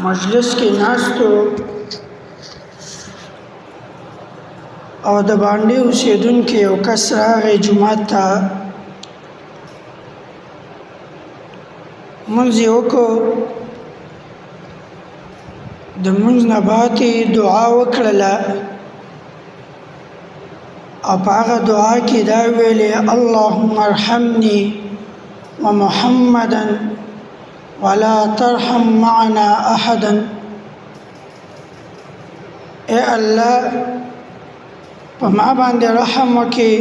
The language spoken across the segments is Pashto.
مجلس کې ناستو او د باندې اوسیدونکو یو کس راغی جومات ته مونځ یې وکړو د مونځ نه بعد دعا وکړله او په هغه دعا کې دا ویلې اللهم ارحمني ومحمدا ولا ترحم معنا احدا اے الله په ما باندې رحم وکړي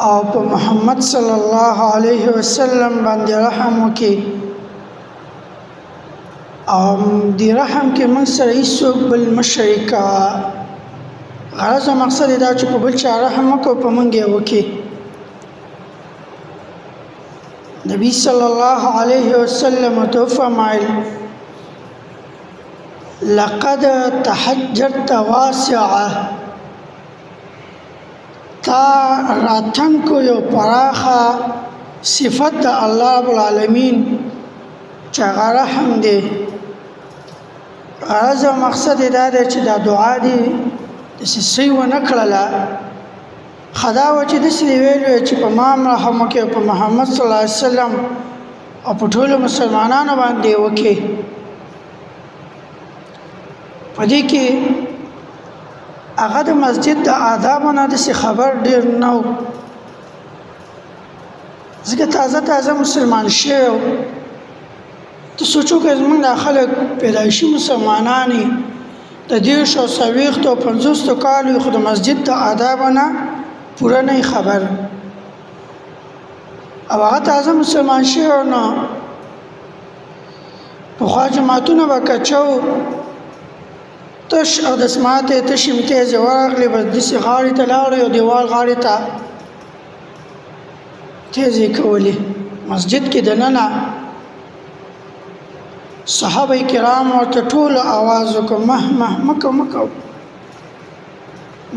او په محمد صلی الله علیه وسلم باندې رحم وکړي او دې رحم کې موږ سره هیڅوک بل مشرک غرض او مقصد دا چې په بل چا رحم وکړو په موږ یې وکړي نبی صلی الله علیه وسلم تو فرمایل لقد تحجرت واسعه تا راتن کو یو پراخه صفت الله رب العالمین چې رحم دی غرض او مقصد دا دی چې دا دعا دی د سی و نه کړله خدا و چې د سری ویلو چې په ما رحم وکړي په محمد صلی الله علیه وسلم او په ټولو مسلمانانو باندې وکړي په دې کې هغه د مسجد د آدابونه د خبر ډیر نه و ځکه تازه مسلمان شوی ته سوچو که زمونږ دا خلک پیدایشي مسلمانان د 140 او 50 کالو خو د مسجد د آدابونه پوره نه خبر او هغه تازه مسلمان شوی نو پخوا جماعتونه به کچو تش او د سماعت تش امتیاز ورغلی بس داسې غاړې ته لاړې او دیوال غاړې ته تیزې کولې مسجد کې دننه صحابه کرام ورته ټول आवाज وکړ مکو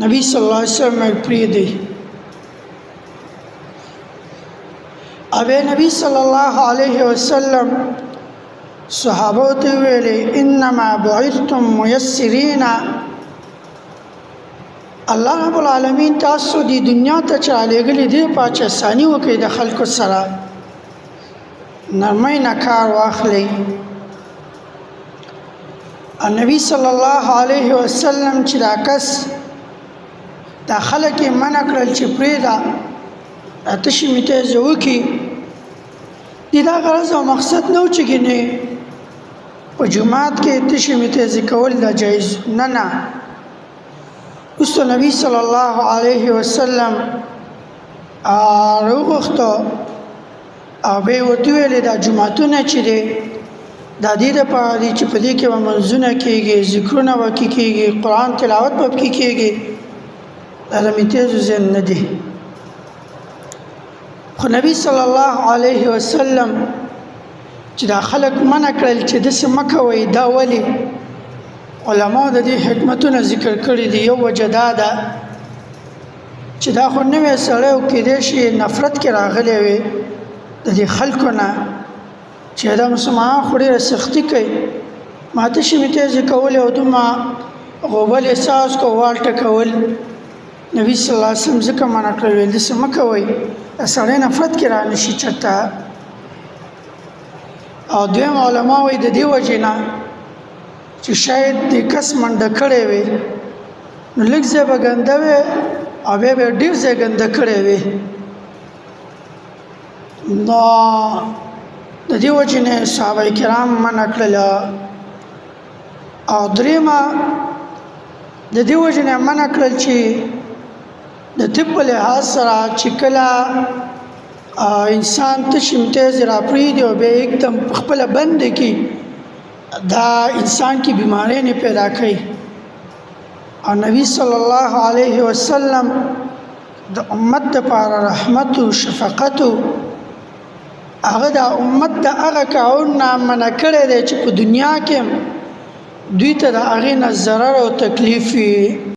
نبی صلی الله علیه وسلم پریږدئ ابه نبی صلی الله علیه وسلم صحابه ته ویلي انما بعثتم ميسرين الله رب العالمین تاسو دی دنیا ته چالهګلی دی پاچا ثانی وکي د خلکو سره نرمۍ نه کار واخلي نبی صلی الله علیه وسلم چې دا کس دا خلک منع کړل چې پریدا اتشي میته ځوکي دا غرض او مقصد نو چې ګنه په جمعات کې اتشي میته ذکول دا جایز نه اوس نبی صلی الله علیه وسلم وروغتو او به وتویل دا جمعتونه چې دی دا دې د پاره چې په دې کې منځونه کېږي ذکرونه وکړي کېږي قران تلاوت په کې کېږي دا میته زین نه دی خو نبی صلی الله علیه وسلم چې دا خلق منع کړل چې د سمکه وي دا ولی علما د دې حکمتونه ذکر کړی دی یو وجدا ده چې دا خو نوې سره او کې د شي نفرت کې راغلي وي د دې خلکونه چې دا مسلمان خوري سختی کوي ماته شي میته ځکول او دما غوبل احساس کو والټ کول نبی صلی الله علیه وسلم ځکه منع کړل د سمکه وي سره نفرت کې را نشي چتا او دویم علما وي د دې وجینا چې شاید د کس منډه کړي وي نو لږه بغندوي او به ډیر ځای غنده کړي وي نو د دې وجنه صحابه کرام منع کړل او دریمه د دې وجنه منع کړل چې د طب له سره چې کله انسان ته شمته زرا پریدي او به एकदम خپل بند کی دا انسان کی بیماری نه پیدا کوي او نبی صلی الله علیه وسلم د امت لپاره رحمت او شفقت هغه د امت د هغه کارونه منع کړی دی چې په دنیا کې دوی ته د هغې نه ضرر او تکلیف وي